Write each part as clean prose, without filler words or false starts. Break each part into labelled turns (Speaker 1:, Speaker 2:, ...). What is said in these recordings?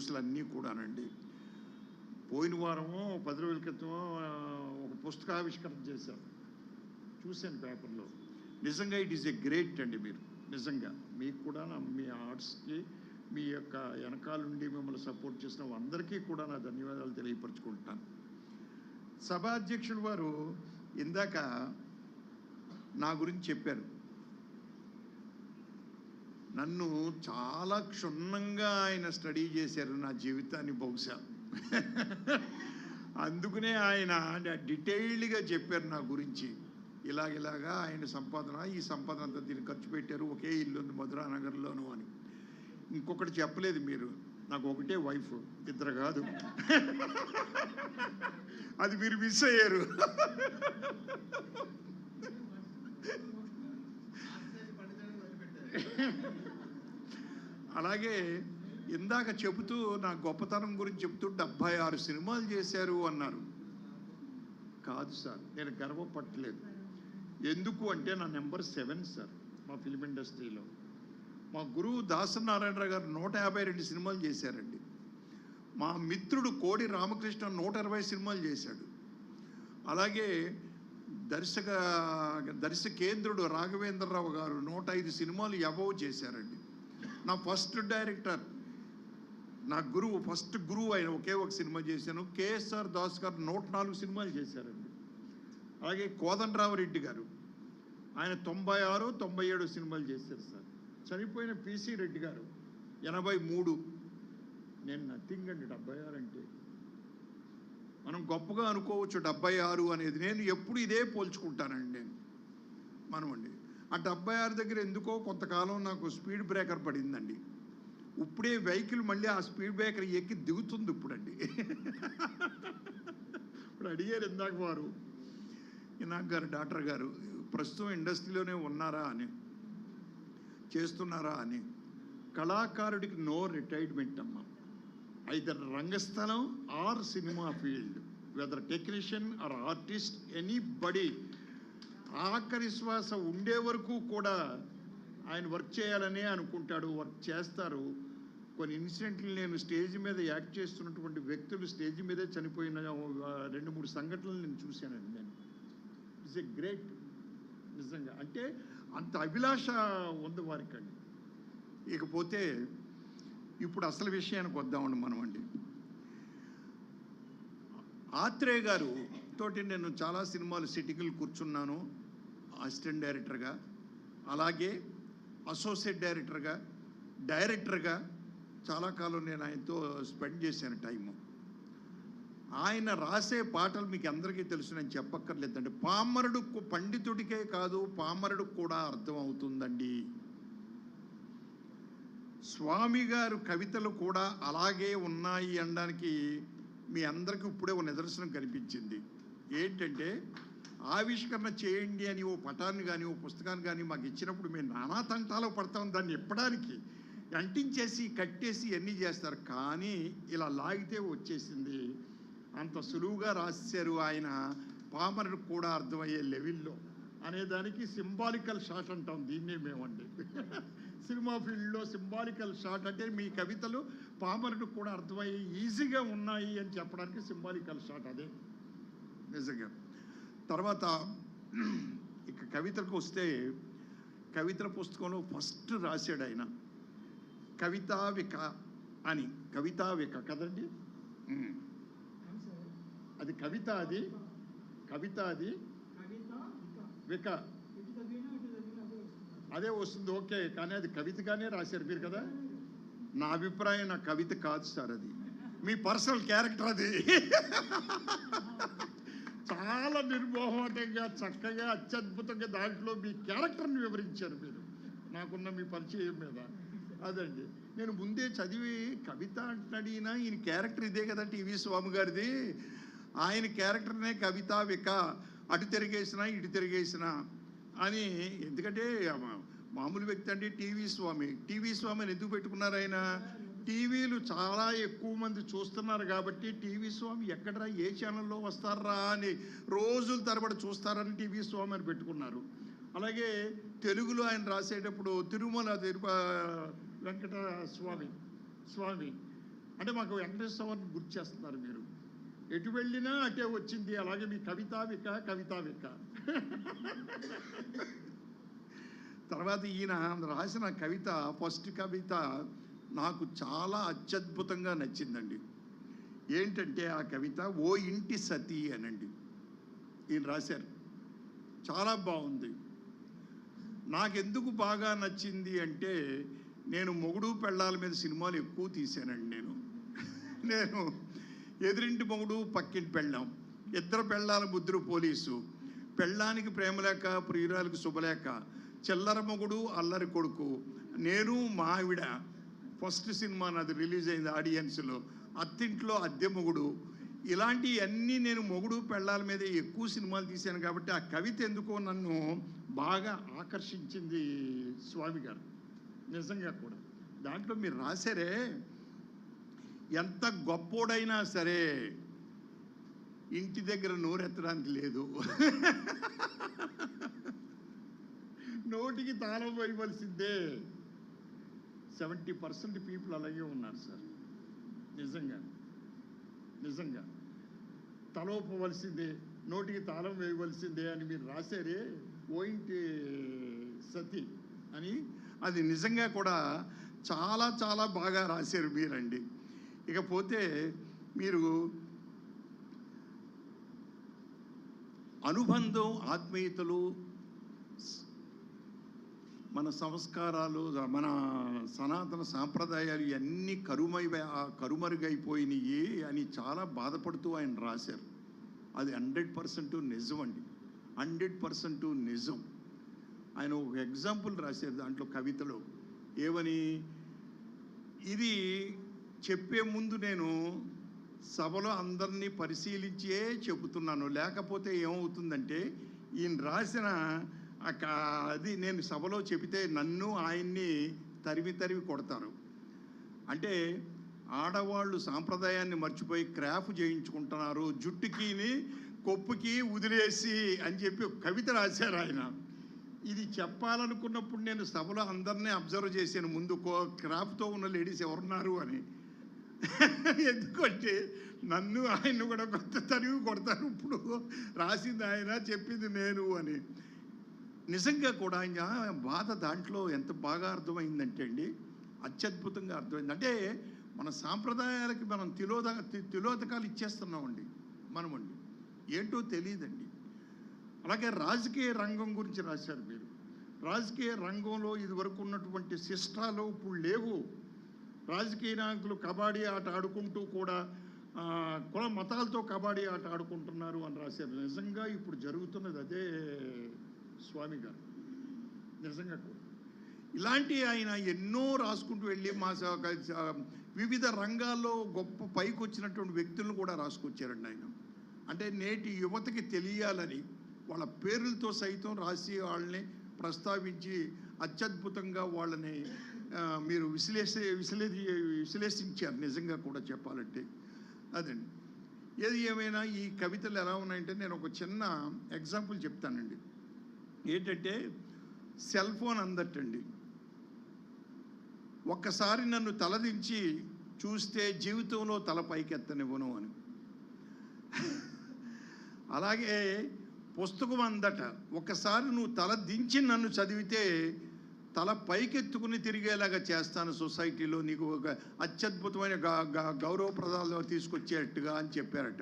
Speaker 1: న్యూస్లు అన్నీ కూడానండి. పోయిన వారమో 10 రోజుల క్రితమో ఒక పుస్తకావిష్కరణ చేశారు, చూశాను పేపర్లో. నిజంగా ఇట్ ఈస్ ఎ గ్రేట్ అండి. మీరు నిజంగా మీకు కూడా మీ ఆర్ట్స్కి మీ యొక్క వెనకాలండి మిమ్మల్ని సపోర్ట్ చేసిన అందరికీ కూడా నా ధన్యవాదాలు తెలియపరచుకుంటున్నాను. సభాధ్యక్షుడు వారు ఇందాక నా గురించి చెప్పారు. నన్ను చాలా క్షుణ్ణంగా ఆయన స్టడీ చేశారు, నా జీవితాన్ని బహుశా. అందుకనే ఆయన డీటెయిల్డ్గా చెప్పారు నా గురించి. ఇలాగా ఆయన సంపాదన, ఈ సంపాదన అంతా దీన్ని ఖర్చు పెట్టారు, ఒకే ఇల్లు ఉంది మధురానగర్లోను అని. ఇంకొకటి చెప్పలేదు మీరు, నాకు ఒకటే వైఫ్, 2 కాదు. అది మీరు మిస్ అయ్యారు. అలాగే ఇందాక చెబుతూ నా గొప్పతనం గురించి చెబుతూ 76 సినిమాలు చేశారు అన్నారు. కాదు సార్, నేను గర్వపట్టలేదు. ఎందుకు అంటే నా నెంబర్ 7 సార్ మా ఫిలిం ఇండస్ట్రీలో. మా గురువు దాసనారాయణరావు గారు 152 సినిమాలు చేశారండి. మా మిత్రుడు కోడి రామకృష్ణ 120 సినిమాలు చేశాడు. అలాగే దర్శకేంద్రుడు రాఘవేంద్రరావు గారు 105 సినిమాలు అబౌవ్ చేశారండి. నా ఫస్ట్ డైరెక్టర్, నా గురువు, ఫస్ట్ గురువు ఆయన ఒకే ఒక సినిమా చేశాను. కేఎస్ఆర్ దాస్ గారు 104 సినిమాలు చేశారండి. అలాగే కోదండరామరెడ్డి గారు ఆయన 96, 97 సినిమాలు చేశారు సార్. చనిపోయిన పిసి రెడ్డి గారు 83. నేను నథింగ్ అండి 76 అంటే. మనం గొప్పగా అనుకోవచ్చు 76 అనేది. నేను ఎప్పుడు ఇదే పోల్చుకుంటానండి నేను. మనమండి ఆ 76 దగ్గర ఎందుకో కొంతకాలం నాకు స్పీడ్ బ్రేకర్ పడిందండి. ఇప్పుడే వెహికల్ మళ్ళీ ఆ స్పీడ్ బ్రేకర్ ఎక్కి దిగుతుంది ఇప్పుడండి. ఇప్పుడు అడిగారు ఇందాక వారు, ఇనాక్ గారు, డాక్టర్ గారు ప్రస్తుతం ఇండస్ట్రీలోనే ఉన్నారా అని, చేస్తున్నారా అని. కళాకారుడికి నో రిటైర్మెంట్ అమ్మ. ఐదర్ రంగస్థలం or cinema field, whether technician or artist, anybody ఆఖరి శ్వాస ఉండే వరకు కూడా ఆయన వర్క్ చేయాలనే అనుకుంటాడు, వర్క్ చేస్తారు. కొన్ని ఇన్సిడెంట్లు నేను స్టేజ్ మీద యాక్ట్ చేస్తున్నటువంటి వ్యక్తులు స్టేజ్ మీదే చనిపోయిన 2-3 సంఘటనలు నేను చూశానండి. నేను ఇట్స్ ఎ గ్రేట్ నిజంగా. అంటే అంత అభిలాష ఉంది వారికి అండి. ఇకపోతే ఇప్పుడు అసలు విషయానికి వద్దామండి మనం అండి. ఆత్రేయ గారు తోటి నేను చాలా సినిమాలు సిట్టింగ్లు కూర్చున్నాను, అసిస్టెంట్ డైరెక్టర్గా, అలాగే అసోసియేట్ డైరెక్టర్గా చాలా కాలం నేను ఆయనతో స్పెండ్ చేశాను టైము. ఆయన రాసే పాటలు మీకు అందరికీ తెలుసు, నేను చెప్పక్కర్లేదండి. పామరుడు పండితుడికే కాదు పామరుడికి కూడా అర్థం అవుతుందండి. స్వామి గారు కవితలు కూడా అలాగే ఉన్నాయి అనడానికి మీ అందరికీ ఇప్పుడే ఒక నిదర్శనం కనిపించింది. ఏంటంటే ఆవిష్కరణ చేయండి అని ఓ పటాన్ని కానీ ఓ పుస్తకాన్ని కానీ మాకు ఇచ్చినప్పుడు మేము నానా తంటాలో పడతాం దాన్ని ఇప్పడానికి. అంటించేసి కట్టేసి అన్నీ చేస్తారు, కానీ ఇలా లాగితే వచ్చేసింది. అంత సులువుగా రాశారు ఆయన, పామరుడు కూడా అర్థమయ్యే లెవెల్లో అనేదానికి సింబాలికల్ షాట్ అంటాం దీన్నే మేమండి. సినిమా ఫీల్డ్లో సింబాలికల్ షాట్ అంటే మీ కవితలు పామరుడు కూడా అర్థమయ్యే ఈజీగా ఉన్నాయి అని చెప్పడానికి సింబాలికల్ షాట్ అదే నిజంగా. తర్వాత ఇక కవితలకు వస్తే, కవితల పుస్తకంలో ఫస్ట్ రాశాడు ఆయన కవితావిక అని. కవితావిక కదండి అది, కవిత అది, కవిత అది విక అదే వస్తుంది, ఓకే. కానీ అది కవితగానే రాశారు మీరు కదా. నా అభిప్రాయం నా కవిత కాదు సార్, అది మీ పర్సనల్ క్యారెక్టర్. అది చాలా నిర్మోహమాటంగా చక్కగా అత్యద్భుతంగా దాంట్లో మీ క్యారెక్టర్ని వివరించారు మీరు నాకున్న మీ పరిచయం మీద. అదండి నేను ముందే చదివి కవిత అంటున్నాడినా ఈయన క్యారెక్టర్ ఇదే కదా టీవీ స్వామి గారిది, ఆయన క్యారెక్టర్నే కవితావిక, అటు తిరిగేసినా ఇటు తిరిగేసినా అని. ఎందుకంటే మామూలు వ్యక్తి అంటే టీవీ స్వామిని ఎందుకు పెట్టుకున్నారు ఆయన? టీవీలు చాలా ఎక్కువ మంది చూస్తున్నారు కాబట్టి టీవీ స్వామి ఎక్కడరా ఏ ఛానల్లో వస్తారా అని రోజుల తరబడి చూస్తారని టీవీ స్వామి అని పెట్టుకున్నారు. అలాగే తెలుగులో ఆయన రాసేటప్పుడు తిరుమల వెంకట స్వామి అంటే మాకు వెంకటేశ్వరని గుర్తు చేస్తున్నారు మీరు. ఎటు వెళ్ళినా అటే వచ్చింది. అలాగే మీ కవితావిక. తర్వాత ఈయన రాసిన కవిత, ఫస్ట్ కవిత నాకు చాలా అత్యద్భుతంగా నచ్చిందండి. ఏంటంటే ఆ కవిత ఓ ఇంటి సతీ అనండి. ఈయన రాశారు, చాలా బాగుంది. నాకెందుకు బాగా నచ్చింది అంటే, నేను మొగుడు పెళ్ళాల మీద సినిమాలు ఎక్కువ తీశానండి. నేను ఎదురింటి మొగుడు పక్కింటి పెళ్ళాం, ఇద్దరు పెళ్ళాల ముద్దురు పోలీసు, పెళ్ళానికి ప్రేమలేక ప్రియురాలకు శుభలేక, చిల్లర మొగుడు అల్లరి కొడుకు, నేను మా ఆవిడ, ఫస్ట్ సినిమా నాది రిలీజ్ అయింది ఆడియన్స్లో, అత్తింట్లో అద్దె మొగుడు, ఇలాంటివన్నీ నేను మొగుడు పెళ్ళాల మీద ఎక్కువ సినిమాలు తీశాను. కాబట్టి ఆ కవిత ఎందుకో నన్ను బాగా ఆకర్షించింది స్వామి గారు, నిజంగా కూడా. దాంట్లో మీరు రాశారే, ఎంత గొప్పోడైనా సరే ఇంటి దగ్గర నోరెత్తడానికి లేదు, నోటికి తాళం వేయవలసిందే. 70% పీపుల్ అలాగే ఉన్నారు సార్. నిజంగా తలోపవలసిందే, నోటికి తాళం వేయవలసిందే అని మీరు రాశారే, ఓ ఇంటి సతి అని. అది నిజంగా కూడా చాలా చాలా బాగా రాశారు మీరండి. ఇకపోతే మీరు అనుబంధం, ఆత్మీయతలు, మన సంస్కారాలు, మన సనాతన సాంప్రదాయాలు ఇవన్నీ కరుమరుగైపోయినాయి అని చాలా బాధపడుతూ ఆయన రాశారు. అది 100% నిజం అండి, 100% నిజం. ఆయన ఒక ఎగ్జాంపుల్ రాశారు దాంట్లో కవితలో. ఏమని, ఇది చెప్పే ముందు నేను సభలో అందరినీ పరిశీలించే చెబుతున్నాను, లేకపోతే ఏమవుతుందంటే ఈయన రాసిన అది నేను సభలో చెబితే నన్ను ఆయన్ని తరిమి కొడతారు. అంటే ఆడవాళ్ళు సాంప్రదాయాన్ని మర్చిపోయి క్రాఫ్ చేయించుకుంటున్నారు, జుట్టుకి కొప్పుకి వదిలేసి అని చెప్పి కవిత రాశారు ఆయన. ఇది చెప్పాలనుకున్నప్పుడు నేను సభలో అందరినీ అబ్జర్వ్ చేశాను, ముందు క్రాఫ్తో ఉన్న లేడీస్ ఎవరున్నారు అని. ఎందుకంటే నన్ను ఆయన్ని కూడా కొత్త తరివి కొడతారు, ఇప్పుడు రాసింది ఆయన చెప్పింది నేను అని. నిజంగా కూడా ఆయన బాధ దాంట్లో ఎంత బాగా అర్థమైందంటే అండి, అత్యద్భుతంగా అర్థమైంది. అంటే మన సాంప్రదాయాలకి మనం తిలోదకాలు ఇచ్చేస్తున్నామండి మనమండి, ఏంటో తెలియదండి. అలాగే రాజకీయ రంగం గురించి రాశారు మీరు. రాజకీయ రంగంలో ఇదివరకు ఉన్నటువంటి శిష్టాలు ఇప్పుడు లేవు. రాజకీయ నాయకులు కబడ్డీ ఆట ఆడుకుంటూ కూడా కుల మతాలతో కబడ్డీ ఆట ఆడుకుంటున్నారు అని రాశారు. నిజంగా ఇప్పుడు జరుగుతున్నది అదే స్వామి గారు. నిజంగా కూడా ఇలాంటి ఆయన ఎన్నో రాసుకుంటూ వెళ్ళి మా వివిధ రంగాల్లో గొప్ప పైకి వచ్చినటువంటి వ్యక్తులను కూడా రాసుకొచ్చారండి ఆయన. అంటే నేటి యువతకి తెలియాలని వాళ్ళ పేర్లతో సైతం రాసి వాళ్ళని ప్రస్తావించి అత్యద్భుతంగా వాళ్ళని మీరు విశ్లేషించారు. నిజంగా కూడా చెప్పాలంటే అదండి. ఏది ఏమైనా ఈ కవితలు ఎలా ఉన్నాయంటే, నేను ఒక చిన్న ఎగ్జాంపుల్ చెప్తానండి. ఏంటంటే సెల్ ఫోన్ అందటండి, ఒక్కసారి నన్ను తలదించి చూస్తే జీవితంలో తల పైకెత్తనివ్వను అని. అలాగే పుస్తకం అందట, ఒక్కసారి నువ్వు తల దించి నన్ను చదివితే తల పైకెత్తుకుని తిరిగేలాగా చేస్తాను, సొసైటీలో నీకు ఒక అత్యద్భుతమైన గౌరవప్రదాలు తీసుకొచ్చేట్టుగా అని చెప్పారట.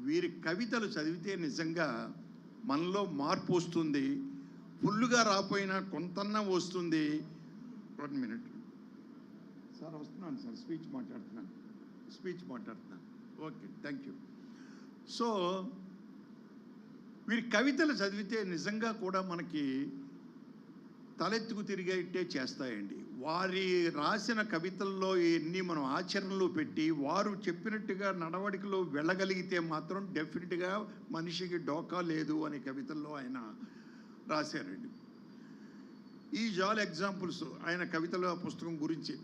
Speaker 1: వీరి కవితలు చదివితే నిజంగా మనలో మార్పు వస్తుంది. ఫుల్లుగా రాపోయినా కొంతన్నా వస్తుంది. 1 minute సార్, వస్తున్నాను సార్, స్పీచ్ మాట్లాడుతున్నాను. Okay, thank you. సో వీరి కవితలు చదివితే నిజంగా కూడా మనకి తలెత్తుకు తిరిగేట్టే చేస్తాయండి. వారి రాసిన కవితల్లో ఎన్ని మనం ఆచరణలో పెట్టి వారు చెప్పినట్టుగా నడవడికలో వెళ్ళగలిగితే మాత్రం డెఫినెట్గా మనిషికి డోకా లేదు అనే కవితల్లో ఆయన రాశారండి. ఈజ్ ఆల్ ఎగ్జాంపుల్స్ ఆయన కవితల పుస్తకం గురించి.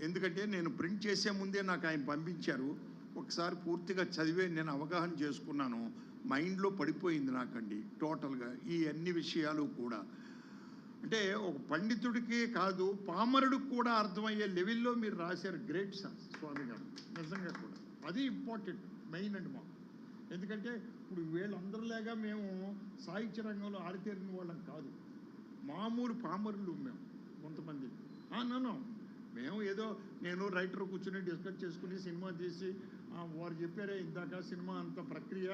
Speaker 1: ఎందుకంటే నేను ప్రింట్ చేసే ముందే నాకు ఆయన పంపించారు. ఒకసారి పూర్తిగా చదివే నేను అవగాహన చేసుకున్నాను. మైండ్లో పడిపోయింది నాకండి టోటల్గా ఈ అన్ని విషయాలు కూడా. అంటే ఒక పండితుడికే కాదు పామరుడికి కూడా అర్థమయ్యే లెవెల్లో మీరు రాశారు. గ్రేట్ సార్ స్వామి గారు, నిజంగా కూడా అది ఇంపార్టెంట్, మెయిన్ అండి మాకు. ఎందుకంటే ఇప్పుడు వీళ్ళందరిలాగా మేము సాహిత్య రంగంలో ఆరితేరిన వాళ్ళం కాదు, మామూలు పామరులు మేము కొంతమంది. నన్ను మేము ఏదో నేను రైటర్ కూర్చుని డిస్కస్ చేసుకుని సినిమా తీసి వారు చెప్పారే ఇందాక సినిమా అంత ప్రక్రియ,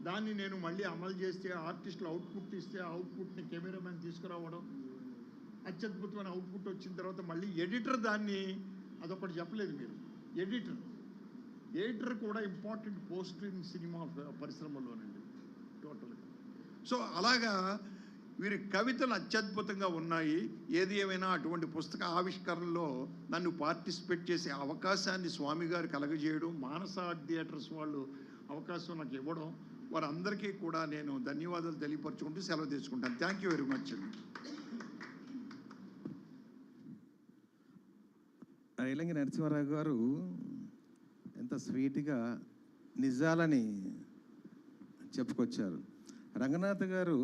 Speaker 1: దాన్ని నేను మళ్ళీ అమలు చేస్తే ఆర్టిస్టులు అవుట్పుట్ ఇస్తే అవుట్పుట్ని కెమెరామెన్ తీసుకురావడం, అత్యద్భుతమైన అవుట్పుట్ వచ్చిన తర్వాత మళ్ళీ ఎడిటర్ దాన్ని, అదొకటి చెప్పలేదు మీరు, ఎడిటర్ కూడా ఇంపార్టెంట్ పోస్ట్ ఇన్ సినిమా పరిశ్రమలోనండి టోటల్గా. సో అలాగా వీరి కవితలు అత్యద్భుతంగా ఉన్నాయి. ఏది ఏమైనా అటువంటి పుస్తక ఆవిష్కరణలో నన్ను పార్టిసిపేట్ చేసే అవకాశాన్ని స్వామి గారు కలగజేయడం, మానస థియేటర్స్ వాళ్ళు అవకాశం నాకు ఇవ్వడం, వారందరికీ కూడా నేను ధన్యవాదాలు తెలియపరచుకుంటూ సెలవు తీసుకుంటాను. థ్యాంక్ యూ వెరీ మచ్ అండి.
Speaker 2: రేలంగి నరసింహారావు గారు ఎంత స్వీట్గా నిజాలని చెప్పుకొచ్చారు. రంగనాథ్ గారు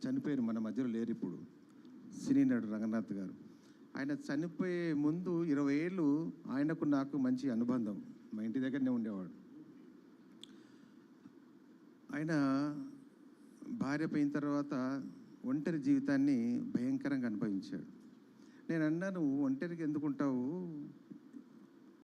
Speaker 2: చనిపోయారు, మన మధ్యలో లేరు ఇప్పుడు. సినీ నటుడు రంగనాథ్ గారు, ఆయన చనిపోయే ముందు 20 ఏళ్ళు ఆయనకు నాకు మంచి అనుబంధం. మా ఇంటి దగ్గరనే ఉండేవాడు. ఆయన భార్య పోయిన తర్వాత ఒంటరి జీవితాన్ని భయంకరంగా అనుభవించాడు. నేను అన్నాను, ఒంటరికి ఎందుకుంటావు,